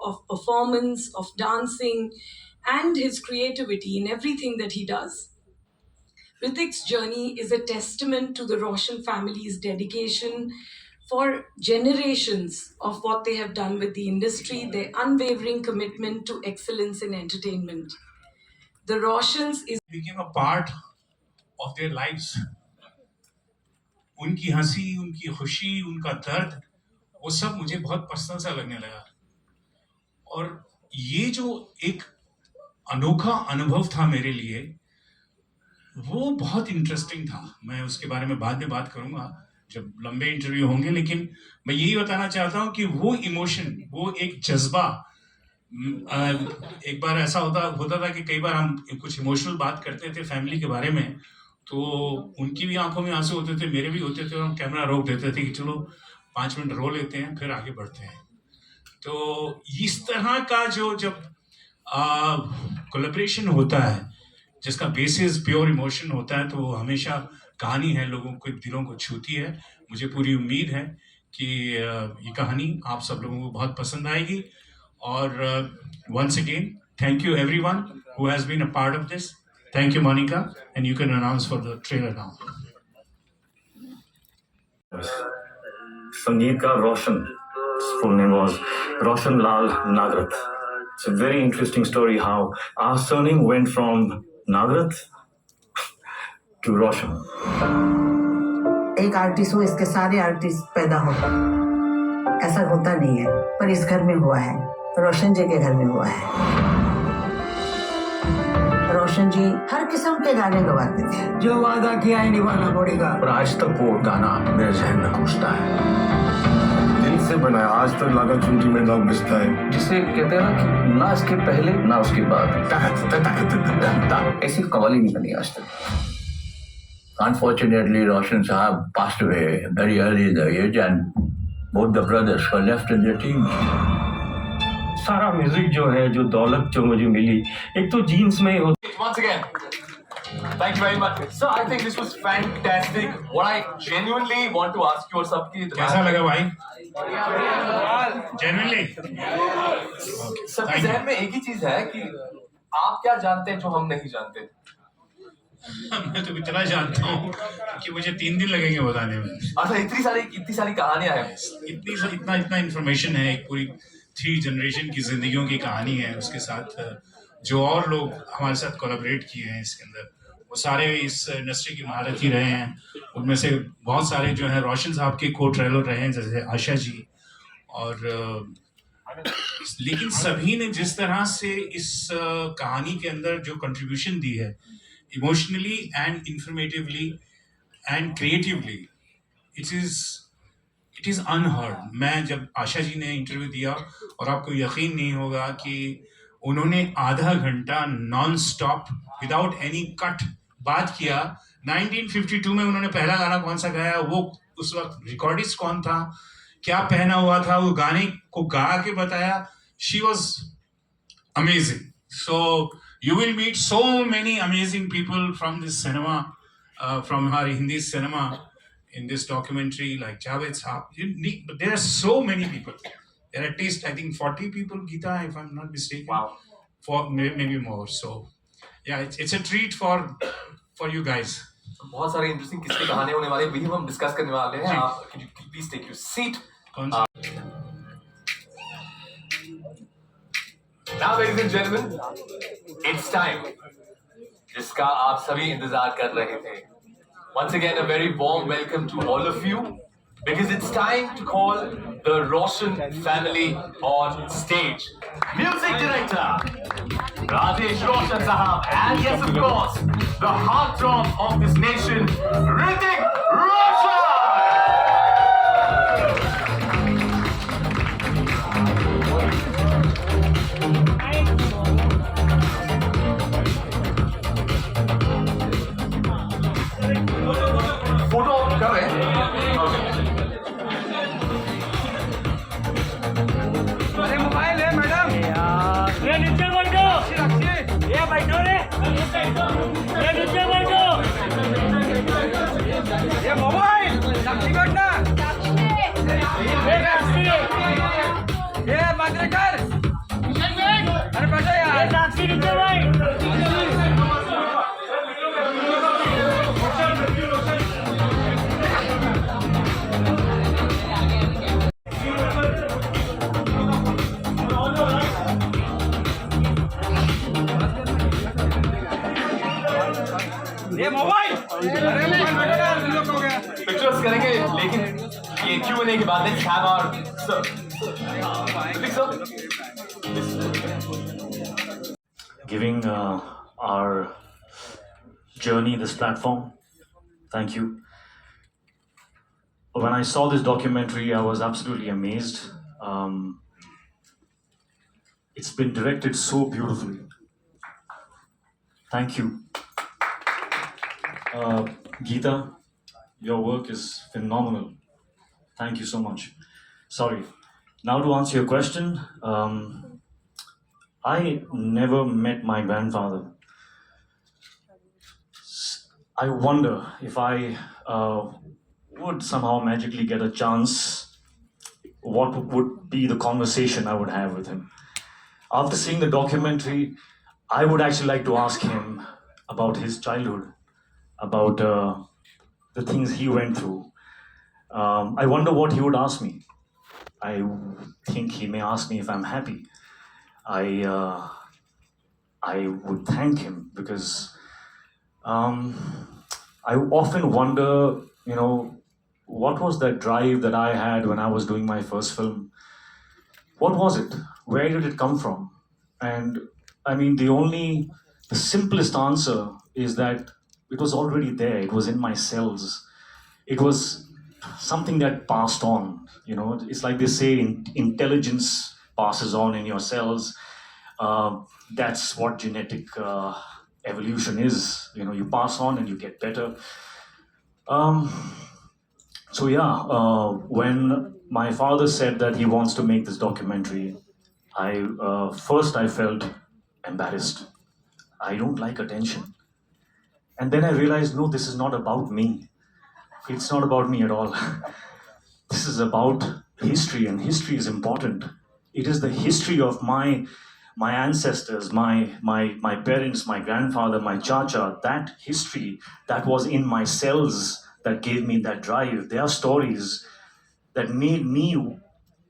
of performance, of dancing, and his creativity in everything that he does. Hrithik's journey is a testament to the Roshan family's dedication for generations of what they have done with the industry, their unwavering commitment to excellence in entertainment. The Roshans is became a part of their lives. उनकी हंसी, उनकी खुशी, उनका दर्द, वो सब मुझे बहुत पर्सनल सा लगने लगा। और ये जो एक अनोखा अनुभव था मेरे लिए, वो बहुत इंटरेस्टिंग था। मैं उसके बारे में बाद में बात करूंगा जब लंबे इंटरव्यू होंगे, लेकिन मैं यही बताना चाहता हूँ कि वो इमोशन, वो एक जज्बा, एक बार ऐसा होता था कि कई बार हम कुछ इमोशनल बात करते थे फैमिली के बारे में, तो उनकी भी आंखों में आंसू होते थे, मेरे भी होते थे, और हम कैमरा रोक देते थे कि चलो 5 मिनट रो लेते हैं, फिर आगे बढ़ते हैं। तो इस तरह का जब कोलैबोरेशन होता है, जिसका बेसिस प्योर इमोशन होता है, तो वो हमेशा कहानी है लोगों के दिलों को छूती है। मुझे पूरी उम्मीद है कि ये कहानी आप सब लोगों को बहुत पसंद आएगी। और once again, thank you everyone who has been a part of this. Thank you, Monica, and you can announce for the trailer now. Sangeetkar Roshan, his full name was Roshan Lal Nagrat. It's a very interesting story how our surname went from Nagrat to Roshan. एक artist हो, इसके सारे artist पैदा हो, ऐसा होता नहीं है, पर इस घर में हुआ है, रोशन जी के घर में हुआ है। रोशन जी हर किस्म के गाने गवाते थे, जो वादा किया है निभाना पड़ेगा। पर आज तक वो गाना मेरे जहन में घुसता है, दिल से बनाया, आज तक लागा चुंटी में दाग बजता है। जिसे कहते हैं ना कि ना इसके पहले ना उसके बाद ऐसी कवाली नहीं बनी आज तक। Unfortunately, Roshan Sahab passed away very early in the age, and both the brothers were left in their teens. सारा म्यूजिक जो है, जो दौलत जो मुझे मिली, एक तो जीन्स में होती। Once again, thank you very much. So I think this was fantastic. What I genuinely want to ask you और सबकी कैसा लगा भाई? Genuinely? सबके जहन में एक ही चीज है कि आप क्या जानते हैं जो हम नहीं जानते। मैं तो इतना जानता हूँ कि मुझे 3 दिन लगेंगे बताने में। अच्छा, इतनी सारी कहानियां हैं, इतना इन्फॉर्मेशन है, एक पूरी 3 जनरेशन की जिंदगियों की कहानी है। उसके साथ जो और लोग हमारे साथ कोलैबोरेट किए हैं इसके अंदर, वो सारे इस इंडस्ट्री की महारथी रहे हैं। उनमें से बहुत सारे जो हैं रोशन साहब के को ट्रेलर रहे हैं, जैसे आशा जी, और लेकिन सभी ने जिस तरह से इस कहानी के अंदर जो कंट्रीब्यूशन दी है, emotionally and informatively and creatively, it is unheard. मैं जब आशा जी ने इंटरव्यू दिया, और आपको यकीन नहीं होगा कि उन्होंने आधा घंटा non stop without any cut बात किया। 1952 में उन्होंने पहला गाना कौन सा गाया, वो उस वक्त रिकॉर्डिस्ट कौन था, क्या पहना हुआ था, वो गाने को गा के बताया। She was amazing. So you will meet so many amazing people from this cinema, from our Hindi cinema in this documentary, like Javed Saab. But there are so many people. There are at least, I think, 40 people, Geeta, if I'm not mistaken. Wow. For maybe more. So, yeah, it's a treat for you guys. बहुत सारे interesting किस्से कहानी होने वाले, वही हम discuss करने वाले हैं। आप please take your seat. Now, ladies and gentlemen, it's time. जिसका आप सभी इंतजार कर रहे थे. Once again, a very warm welcome to all of you, because it's time to call the Roshan family on stage. Music director Rajesh Roshan Sahab, and yes, of course, the heartthrob of this nation, Hrithik Roshan. Photo कर रहे हैं? अरे mobile है madam, ये नीचे बैठो, ये बैठो रे, ये नीचे बैठो, ये मोबाइल पिक्चर्स करेंगे लेकिन ये Q&A के बाद let's have our sir. Hrithik sir. Giving our journey this platform. Thank you. When I saw this documentary, I was absolutely amazed. It's been directed so beautifully. Thank you. Geeta, your work is phenomenal. Thank you so much. Sorry. Now to answer your question, I never met my grandfather. I wonder if I would somehow magically get a chance, what would be the conversation I would have with him. After seeing the documentary, I would actually like to ask him about his childhood, about the things he went through. I wonder what he would ask me. I think he may ask me if I'm happy. I would thank him because I often wonder, what was that drive that I had when I was doing my first film? What was it? Where did it come from? And I mean, the simplest answer is that it was already there. It was in my cells. It was something that passed on. It's like they say, intelligence passes on in your cells. That's what genetic evolution is. You pass on and you get better. When my father said that he wants to make this documentary, I felt embarrassed. I don't like attention. And then I realized, no, this is not about me. It's not about me at all. This is about history, and history is important. It is the history of my ancestors, my parents, my grandfather, my chacha. That history that was in my cells that gave me that drive. There are stories that made me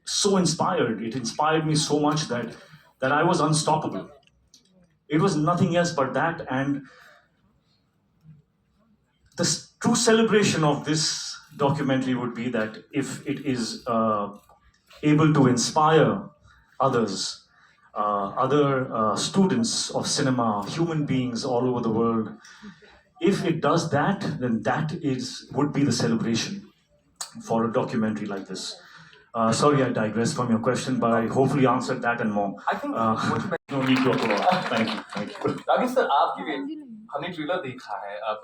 so inspired. It inspired me so much that I was unstoppable. It was nothing else but that. And the true celebration of this documentary would be that if it is able to inspire others, other students of cinema, human beings all over the world, if it does that, then that would be the celebration for a documentary like this. Sorry, I digress from your question, but I hopefully answered that and more. I think No need to applaud. Thank you. Rakesh sir आपके लिए हमने trailer देखा है अब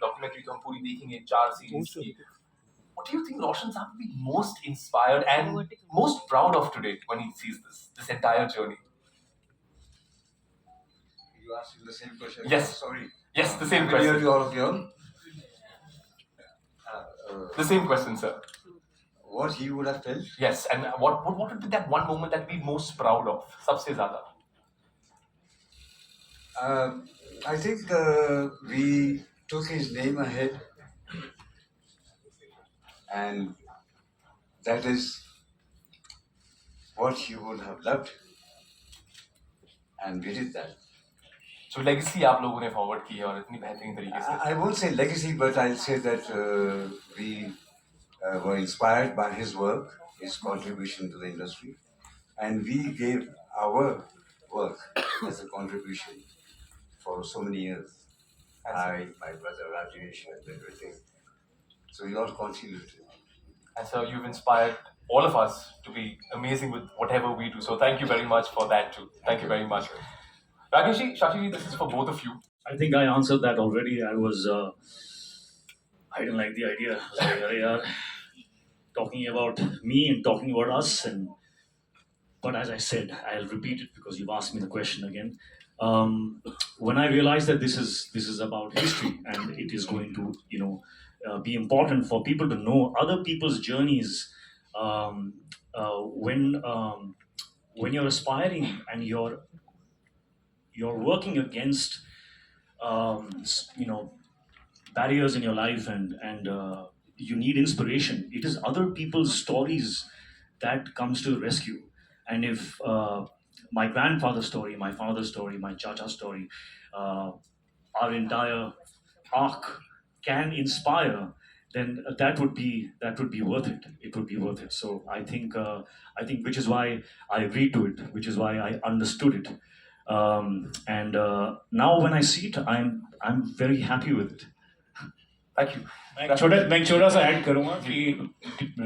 documentary तो हम पूरी देखेंगे 4 सीरीज की What do you think Roshan Saab will be most inspired and most proud of today when he sees this entire journey? You asked him the same question. Yes. Sorry. Yes, the same Clear question. to all of you all. The same question, sir. What he would have felt. Yes, and what would be that one moment that we're most proud of? सबसे ज़्यादा. I think we took his name ahead, and that is what he would have loved, and we did that. जो legacy आप लोगों ने forward की है और इतनी बेहतरीन तरीके से. I won't say legacy, but I'll say that we were inspired by his work, his contribution to the industry, and we gave our work as a contribution for so many years. I, my brother Rajesh, and everything. So we all contributed. And so you've inspired all of us to be amazing with whatever we do. So thank you very much for that too. Thank you very much. Rakesh, Shashi, this is for both of you. I think I answered that already. I didn't like the idea. Like, talking about me and talking about us, but as I said, I'll repeat it because you've asked me the question again. When I realized that this is about history and it is going to be important for people to know other people's journeys, when you're aspiring and you're working against barriers in your life and you need inspiration, it is other people's stories that comes to rescue. And if my grandfather's story, my father's story, my chacha's story, our entire arc can inspire, then that would be worth it. It would be worth it. So I think which is why I agreed to it, which is why I understood it, and now when I see it, I'm very happy with it. Thank you. मैं एक छोटा सा add करूंगा कि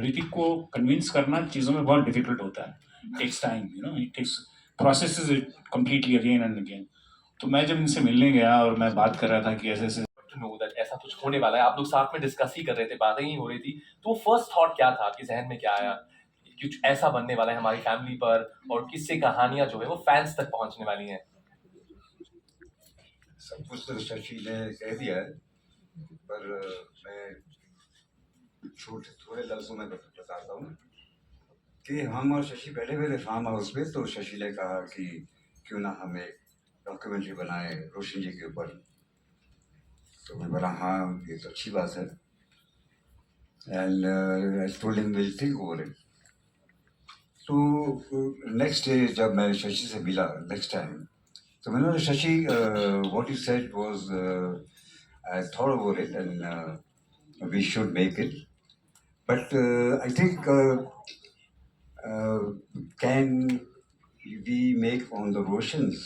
ऋतिक को convince करना चीज़ों में बहुत डिफिकल्ट होता है, takes time, it takes processes it completely again and again. तो मैं जब इनसे मिलने गया और मैं बात कर रहा था कि ऐसे ऐसे To know that ऐसा कुछ होने वाला है, आप लोग साथ में डिस्कस ही कर रहे थे, बातें ही हो रही थी, तो फर्स्ट थॉट क्या था, आपके जहन में क्या आया, कुछ ऐसा बनने वाला है हमारी फैमिली पर और किससे कहानियां जो है वो फैंस तक पहुंचने वाली हैं. सब कुछ तो शशि ने कह दिया है, पर मैं छोटे थोड़े लफ्जों में बताता हूँ कि हम और शशि बैठे हुए थे फार्म हाउस पे, तो शशि ने कहा कि क्यों ना हम एक डॉक्यूमेंट्री बनाए रोशन जी के ऊपर. तो मैं बोला हाँ ये तो अच्छी बात है. And I told him will think over it. तो नेक्स्ट डे जब मैं शशि से मिला नेक्स्ट टाइम, तो मैंने बोला Shashi what you said was I thought over it and we should make it, but I think can we make on the Roshans,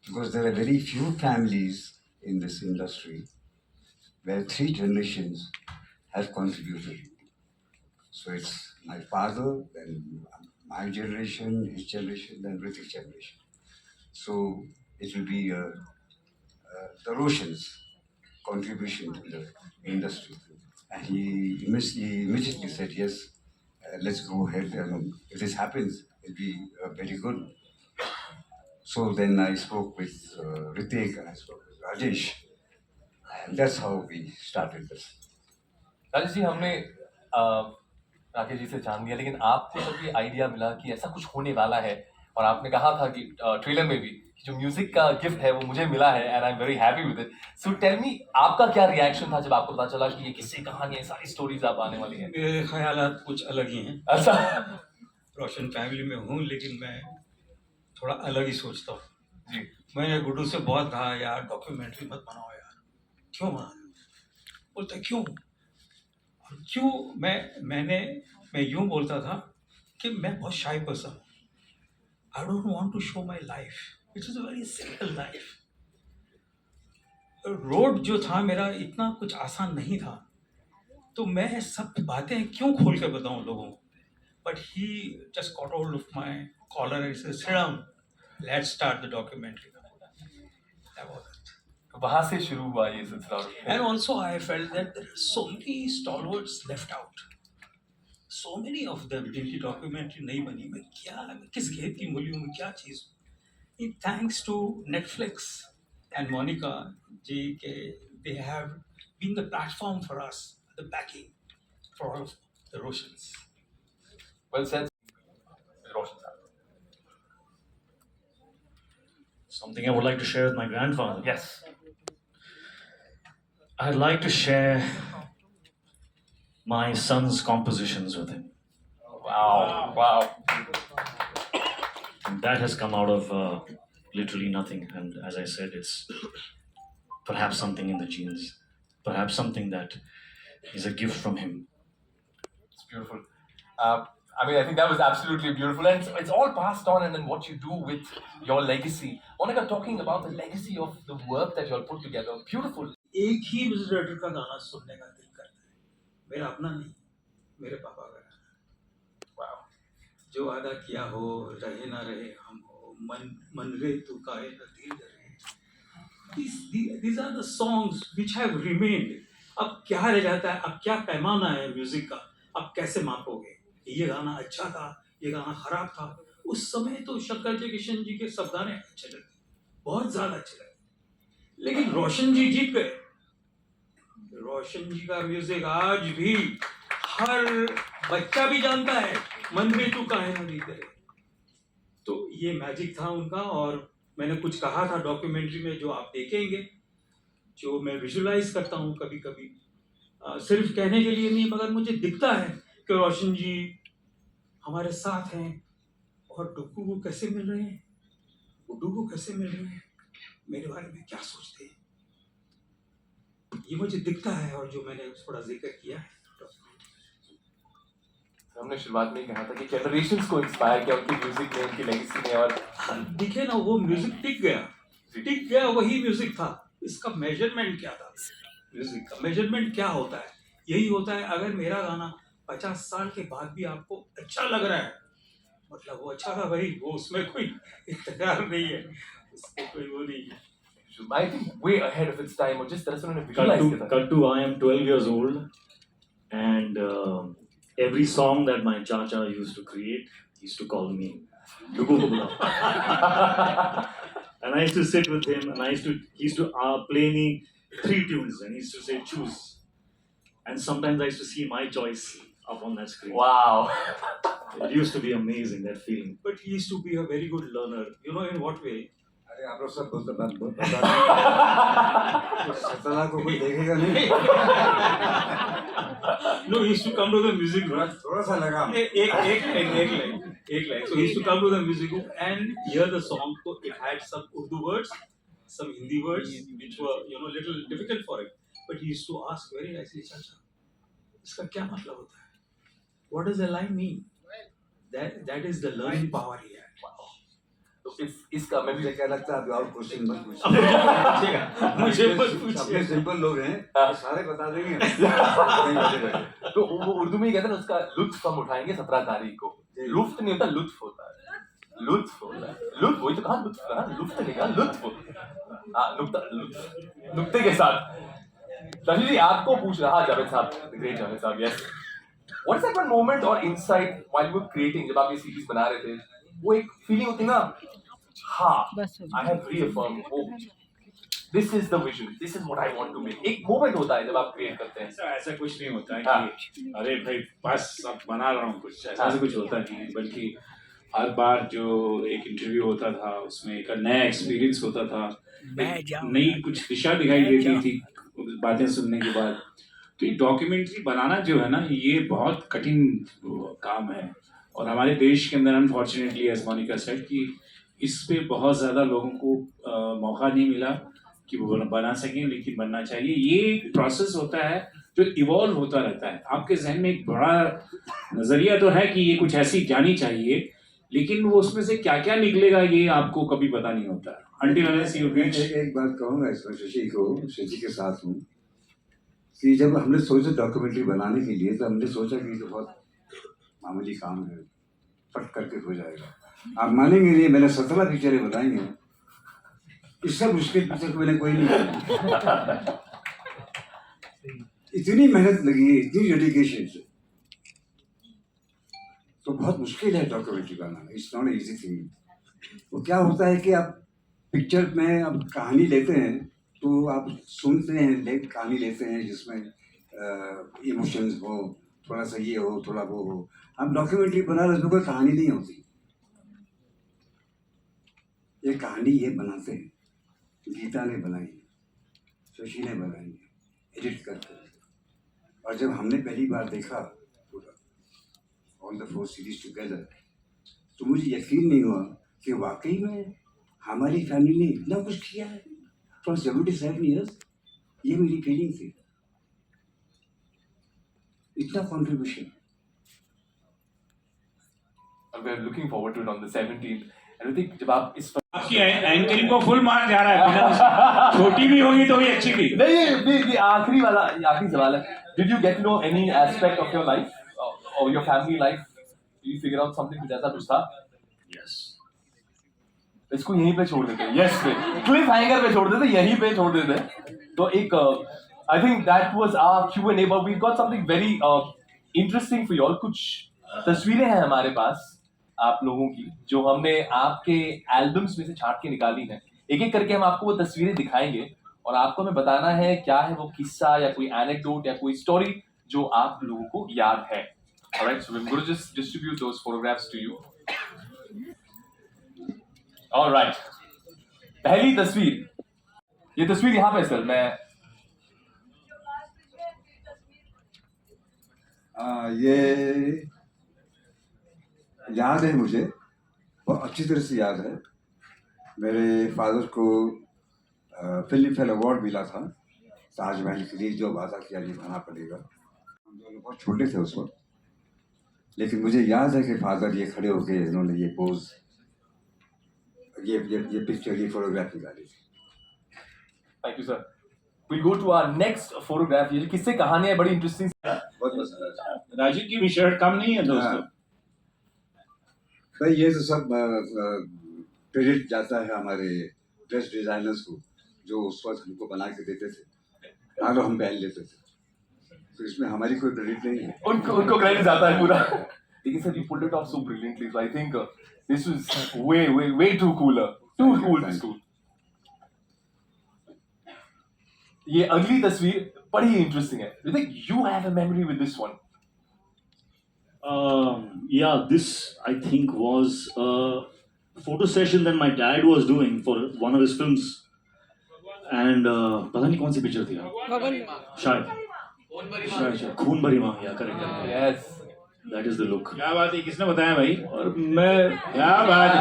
because there are very few families in this industry where 3 generations have contributed. So it's my father, then my generation, his generation, then Ritik's generation. So it will be the Roshans' contribution to the industry. And he immediately said yes. Let's go ahead. If this happens, it'll be very good. So then I spoke with Ritik and I spoke with Rajesh, and that's how we started this. Rajesh ji, हमने राकेश जी से जान लिया, लेकिन आपको जब ये idea मिला कि ऐसा कुछ होने वाला है और आपने कहा था कि ट्रेलर में भी कि जो म्यूजिक का गिफ्ट है वो मुझे मिला है and I am very happy with it, so tell me आपका क्या रिएक्शन था जब आपको पता चला कि ये किस्से कहानी है, सारी स्टोरीज आप आने वाली हैं? मेरे ख्यालात कुछ अलग ही हैं. अच्छा. रोशन फैमिली में हूँ, लेकिन मैं थोड़ा अलग ही सोचता हूँ. जी. मैंने गुड्डू से बहुत कहा यार डॉक्यूमेंट्री मत बनाओ यार. क्यों बना? बोलता क्यों? और क्यों? मैं यूँ बोलता था कि मैं बहुत शाई पर्सन हूँ. I don't want to show my life. It is a very simple life. Road जो था मेरा इतना कुछ आसान नहीं था, तो मैं सब बातें क्यों खोल के बताऊँ लोगों को. But he just got hold of my collar and said sit down, let's start the documentary. वहां से शुरू हुआ ये सिलसिला. And also I felt that there are so many stalwarts left out, so many of them जिनकी documentary नहीं बनी. मैं किस घेत की मूली हूँ, मैं क्या चीज़ हूँ. Thanks to Netflix and Monica ji, they have been the platform for us, the backing for all of the Roshans. Well said, Roshan sir. Something I would like to share with my grandfather. Yes. I'd like to share my son's compositions with him. Wow. And that has come out of literally nothing, and as I said, it's perhaps something in the genes, perhaps something that is a gift from him. It's beautiful. I think that was absolutely beautiful, and it's all passed on. And then what you do with your legacy, Monica, talking about the legacy of the work that you all put together, beautiful. एक ही music director का गाना सुनने का दिल करता है. मेरा अपना नहीं, मेरे पापा का गाना. Wow. जो वादा किया हो रहे ना रहे हम हो, मन रे तू काहे न दिल रहे. These are the songs which have remained. अब क्या रह जाता है, अब क्या पैमाना है म्यूजिक का, अब कैसे मापोगे. ये गाना अच्छा था, ये गाना खराब था. उस समय तो शंकर जयकिशन जी के सब गाने अच्छे लगे, बहुत ज्यादा अच्छे लगे. लेकिन रोशन जी जीत गए. रोशन जी का म्यूजिक आज भी हर बच्चा भी जानता है, मन में तू काहे ना दिल रहे. तो ये मैजिक था उनका. और मैंने कुछ कहा था डॉक्यूमेंट्री में जो आप देखेंगे, जो मैं विजुलाइज करता हूँ कभी कभी, सिर्फ कहने के लिए नहीं, मगर मुझे दिखता है कि रोशन जी हमारे साथ हैं. और डुग्गू को कैसे मिल रहे हैं, गुड्डू को कैसे मिल रहे हैं, मेरे बारे में क्या सोचते हैं. ये मुझे दिखता है और जो मैंने थोड़ा जिक्र किया है। हमने शुरुआत में ही कहा था कि जनरेशंस को इंस्पायर किया उनकी म्यूजिक ने, उनकी लेगेसी ने, और दिखे ना वो म्यूजिक टिक गया, वही म्यूजिक था। इसका मेजरमेंट क्या था? म्यूजिक का मेजरमेंट क्या होता है? यही होता है, अगर मेरा गाना 50 साल के बाद भी आपको अच्छा लग रहा है, मतलब वो अच्छा था भाई, वो उसमें कोई इख्तियार नहीं है, उसमें कोई वो नहीं है। I think way ahead of its time, और जिस तरह से उन्होंने visualize किया था। Cut to I am 12 years old, and every song that my chacha used to create, he used to call me Dugu Bubla. And I used to sit with him, and he used to play me 3 tunes, and he used to say choose. And sometimes I used to see my choice up on that screen. Wow. It used to be amazing, that feeling. But he used to be a very good learner. You know in what way? अरे आप लोग सब सतला को कोई देखेगा नहीं। No, he used to come to the music room. थोड़ा सा लगा। एक line. So he used to come to the music room and hear the song. So it had some Urdu words, some Hindi words, which were little difficult for him. But he used to ask very nicely, Chacha, इसका क्या मतलब होता है? What does the line mean? That is the learning power here. तो इसका मैं मुझे क्या लगता है अभी और क्वेश्चन मत पूछिए। मुझे मत पूछिए। अपने सिंपल लोग हैं, सारे बता देंगे। तो वो उर्दू में ही कहते हैं ना, उसका लुत्फ हम उठाएंगे 17 तारीख को। लुत्फ नहीं होता, लुत्फ होता है। लुत्फ होता है, लुत्फ वही तो कहा, लुत्फ कहा, लुत्फ नहीं कहा, लुत्फ। हाँ, नुक्ते के साथ। तभी जी आपको पूछ रहा जावेद साहब, ग्रेट जावेद साहब, yes. What is that one moment or insight while you were creating, जब आप ये सीरीज बना रहे थे, वो एक फीलिंग होती ना, हाँ, I have reaffirmed, oh, this is the vision, this is what I want to make. एक मोमेंट होता है जब आप क्रिएट करते हैं। ऐसा कुछ नहीं होता है कि अरे भाई बस अब बना रहा हूँ कुछ, ऐसा कुछ होता नहीं है, बल्कि हर बार जो एक इंटरव्यू होता था उसमें एक नया एक्सपीरियंस होता था, नई कुछ दिशा दिखाई देती थी बातें सुनने के बाद। तो ये डॉक्यूमेंट्री बनाना जो है ना, ये बहुत कठिन काम है, और हमारे देश के अंदर अनफॉर्चुनेटली एज मोनिका सेड कि इस पे बहुत ज़्यादा लोगों को मौका नहीं मिला कि वो बना सकें, लेकिन बनना चाहिए। ये एक प्रोसेस होता है जो इवॉल्व होता रहता है। आपके जहन में एक बड़ा नज़रिया तो है कि ये कुछ ऐसी जानी चाहिए, लेकिन वो उसमें से क्या क्या निकलेगा ये आपको कभी पता नहीं होता। Until unless you reach। एक बात कहूँगा इसमें शशि के साथ हूँ कि जब हमने सोचा डॉक्यूमेंट्री बनाने के लिए, तो हमने सोचा कि तो बहुत मामूली काम है, फट करके हो जाएगा। आप मानेंगे नहीं, मैंने 17 पिक्चरें बनाई हैं, इससे मुश्किल पिक्चर को मैंने कोई नहीं बनाई। इतनी मेहनत लगी है, इतनी डेडिकेशन से, तो बहुत मुश्किल है documentary banana. It's not easy thing. वो क्या होता है कि आप पिक्चर में अब कहानी लेते हैं, तो आप सुनते हैं, कहानी लेते हैं जिसमें इमोशंस हो, थोड़ा सा ये हो, थोड़ा वो हो। हम डॉक्यूमेंट्री बना रहे, उसमें कोई कहानी नहीं होती। ये कहानी ये बनाते हैं, गीता ने बनाई, शशि ने बनाई, एडिट करके। और जब हमने पहली बार देखा ऑल द 4 सीरीज टुगेदर, तो मुझे यकीन नहीं हुआ कि वाकई में हमारी फैमिली ने इतना कुछ किया है फ्रॉम 77 ईयर्स। ये मेरी फीलिंग थी, इतना contribution. We are looking forward to it on the 17th. And I think जब आप इस आपकी एंकरिंग को फुल मार्क जा रहा है, बिना उसके। छोटी भी होगी तो भी अच्छी भी। नहीं, आखिरी सवाल है। Did you get to know any aspect of your life or your family life? Did you figure out something कुछ ऐसा कुछ था? Yes. इसको यहीं पे छोड़ देते हैं, यस पे, क्लिफ हैंगर पे छोड़ देते, यहीं पे छोड़ देते। तो एक I think that was our Q&A, but we got something very interesting for you all. कुछ तस्वीरें हैं हमारे पास आप लोगों की, जो हमने आपके एल्बम्स में से छांट के निकाली हैं। एक एक करके हम आपको वो तस्वीरें दिखाएंगे और आपको हमें बताना है क्या है वो किस्सा या कोई एनेक्डोट या कोई स्टोरी जो आप लोगों को याद है। Alright, so we will just distribute those photographs to you. Alright, पहली तस्वीर, ये तस्वीर यहाँ पे सर मैं ये याद है, मुझे बहुत अच्छी तरह से याद है। मेरे फादर को फिल्म फेयर अवार्ड मिला था ताजमहल के लिए जो वादा किया निभाना पड़ेगा। हम दोनों बहुत छोटे थे उस वक्त, लेकिन मुझे याद है कि फादर ये खड़े होके इन्होंने ये पोज, ये पिक्चर, ये फोटोग्राफ निकाली थी। Thank you sir. We'll go to our next photograph. ये जो किससे कहानी है बड़ी इंटरेस्टिंग। बहुत पसंद है। राजू की भी शर्ट कम नहीं है दोस्तों। भाई ये तो सब क्रेडिट जाता है हमारे ड्रेस डिजाइनर्स को, जो उस वक्त हमको बना के देते थे, और हम पहन लेते थे, तो इसमें हमारी कोई क्रेडिट नहीं है। उनको क्रेडिट जाता है पूरा। लेकिन sir, you pulled it off so brilliantly. So I think this was way too cooler. Too cool to school. ये अगली तस्वीर बड़ी इंटरेस्टिंग है। You think you have a memory with this one? Yeah, this I think was a photo session that my dad was doing for one of his films, and पता नहीं कौन सी picture थी शायद खून भरी मांग, या correct. Yes. That is the look. क्या बात है, किसने बताया भाई? और मैं क्या बात,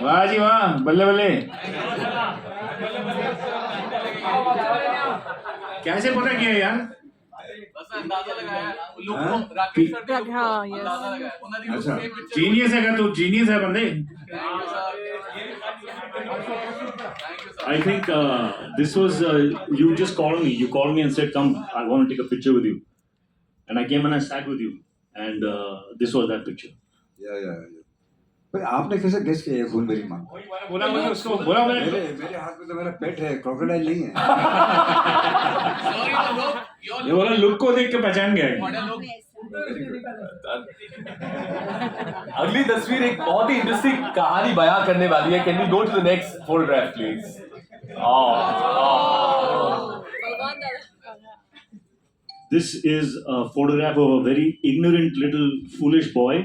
वाह जी वाह, बल्ले बल्ले। कैसे पता किया यार? जीनियस है, तू जीनियस है बंदे। I think this was you just called me. You called me and said, "Come, I want to take a picture with you." And I came and I sat with you, and this was that picture. या भाई आपने कैसे guess किया खून मेरी मां? बोला मैंने उसको, बोला मैंने। मेरे हाथ में तो मेरा पेट है, क्रोकोडाइल नहीं है। ये बोला लुक को देख के पहचान गए। अगली तस्वीर एक बहुत ही इंटरेस्टिंग कहानी बयां करने वाली है। Can we go to the next photograph, please? This is a photograph of a very ignorant little foolish boy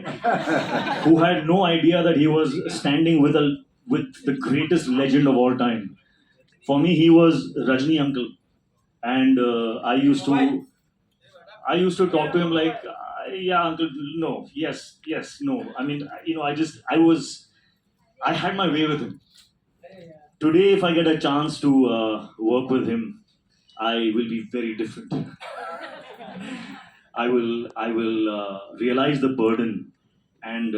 who had no idea that he was standing with the greatest legend of all time. For me, he was Rajni uncle, and I used to talk to him like, yeah, uncle, no, yes, no. I mean, I had my way with him. Today, if I get a chance to work with him, I will be very different. I will realize the burden and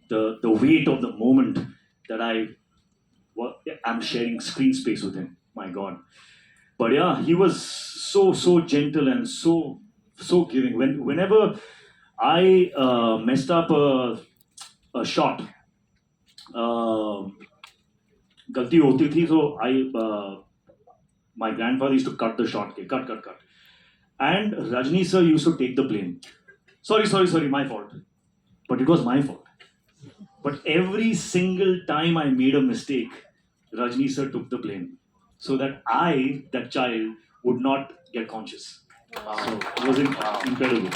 the weight of the moment that I'm sharing screen space with him. My God. But yeah, he was so gentle and so giving. Whenever I messed up a shot, galti hoti thi, so my grandfather used to cut the shot, cut. And Rajni sir used to take the blame. Sorry, my fault. But it was my fault. But every single time I made a mistake, Rajni sir took the blame, so that that child, would not get conscious. So it was incredible.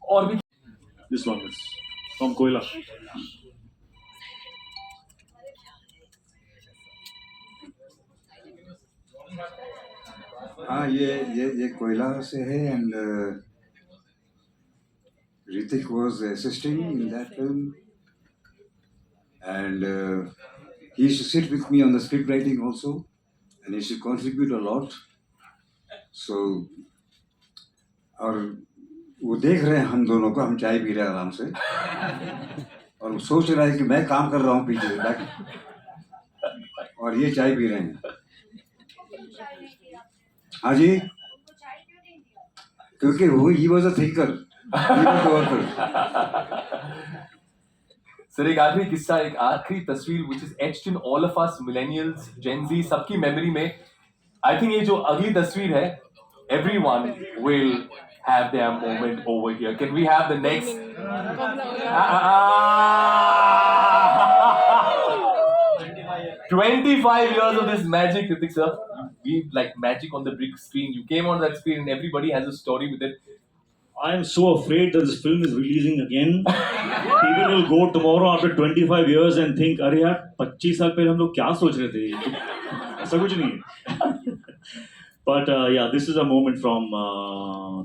और भी This one is from Koila. हाँ, ये कोयला से है, and Ritik was assisting in that film, and he used to sit with me on the script writing also, and he used to contribute a lot. So, और वो देख रहे हैं हम दोनों को, हम चाय पी रहे हैं आराम से, और वो सोच रहा है कि मैं काम कर रहा हूँ पीछे बैठ, और ये चाय पी रहे हैं। हाँ जी, क्योंकि वो he was a thinker, he was a worker. Sir, एक आखिरी किस्सा, एक आखिरी तस्वीर which is etched in all of us millennials, Gen Z, सबकी मेमोरी में। I think ये जो अगली तस्वीर है, everyone will have their moment over here. Can we have the next? 25 years of this magic, Ritik sir. We like magic on the big screen. You came on that screen and everybody has a story with it. I am so afraid that this film is releasing again. People will go tomorrow after 25 years and think, अरे यार 25 साल पहले हम लोग क्या सोच रहे थे? ऐसा कुछ नहीं है. But yeah, this is a moment from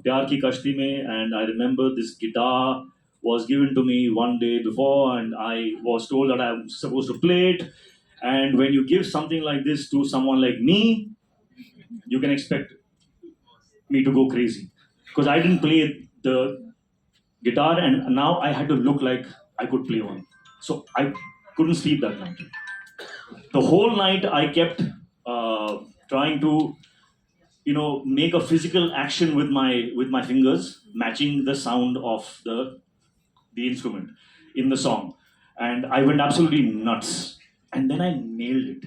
Pyar Ki Kashti mein, and I remember this guitar was given to me one day before, and I was told that I was supposed to play it. And when you give something like this to someone like me, you can expect me to go crazy. Because I didn't play the guitar, and now I had to look like I could play one. So I couldn't sleep that night. The whole night I kept trying to, make a physical action with my fingers, matching the sound of the instrument in the song, and I went absolutely nuts. And then I nailed it.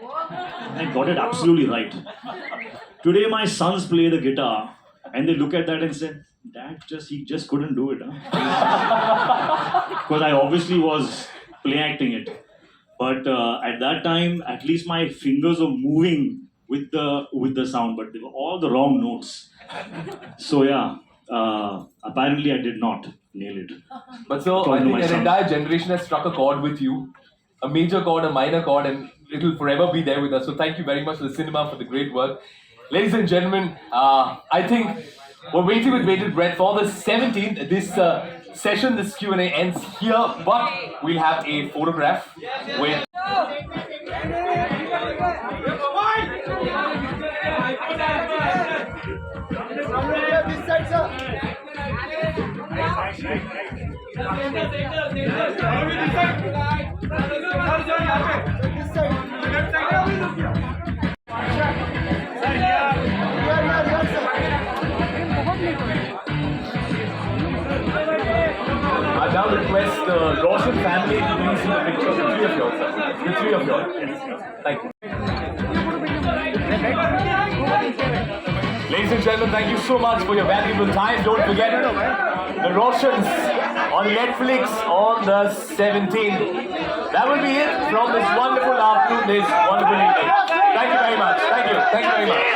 I got it absolutely right. Today my sons play the guitar, and they look at that and say, "Dad, he just couldn't do it." Because I obviously was play acting it. But at that time, at least my fingers were moving with the sound, but they were all the wrong notes. So yeah, apparently I did not nail it. But so I According to think my an son. entire generation has struck a chord with you, a major chord, a minor chord, and it will forever be there with us. So thank you very much to the cinema for the great work. Ladies and gentlemen, I think we're waiting with bated breath for the 17th. This session, this Q&A ends here, but we'll have a photograph with... I now request the Roshan family to please see the picture, the three of yours, sir. The three of yours. Thank you. Ladies and gentlemen, thank you so much for your valuable time. Don't forget the Roshans on Netflix on the 17th. That will be it from this wonderful afternoon, this wonderful evening. Thank you very much. Thank you. Thank you very much.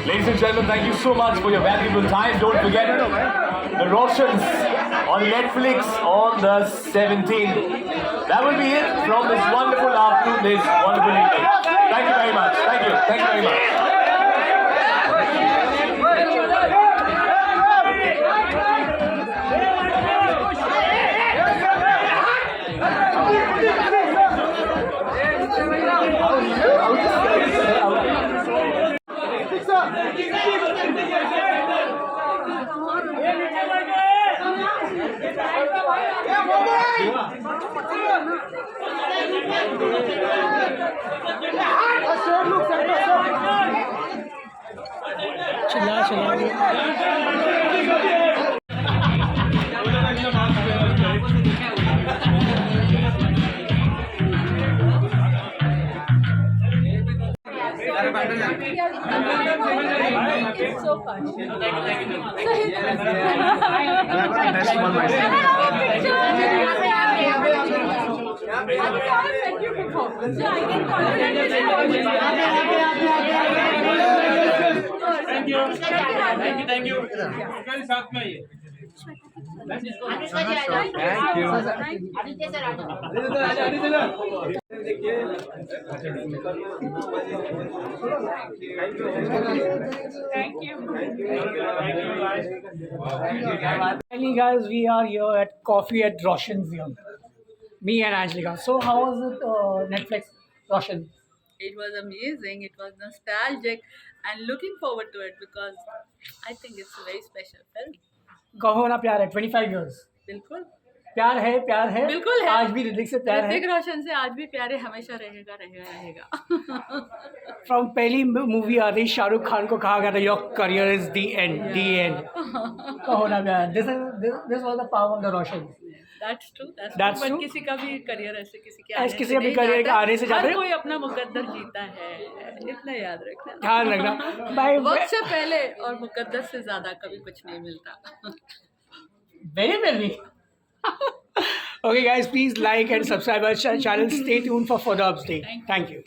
Ladies and gentlemen, thank you so much for your valuable time. Don't forget the Roshans on Netflix on the 17th. That will be it from this wonderful afternoon, this wonderful evening. Thank you very much. Thank you. Thank you very much. So fun. Thank you. साथ में आइए. Finally, guys, we are here at Coffee at Roshan's here. Me and Angelica. So, how was it, Netflix, Roshan? It was amazing. It was nostalgic, and looking forward to it because I think it's a very special film. कहो ना प्यार है 25 years. बिल्कुल प्यार है बिल्कुल है. आज भी ऋतिक से प्यार है. ऋतिक रोशन से आज भी प्यार है, हमेशा रहेगा. From पहली मूवी आते ही शाहरुख खान को कहा गया था your career is the end. कहो ना प्यार. This was the power of the Roshan. That's true. That's But true. किसी का भी करियर ऐसे किसी के ऐसे किसी का भी career का आने से जाता है. हर कोई अपना मुकद्दर जीता है, इतना याद रखना. ध्यान रखना. वक्त से पहले और मुकद्दर से ज्यादा कभी कुछ नहीं मिलता. Very. Okay, guys, please like and subscribe our channel. Stay tuned for further updates. Thank you.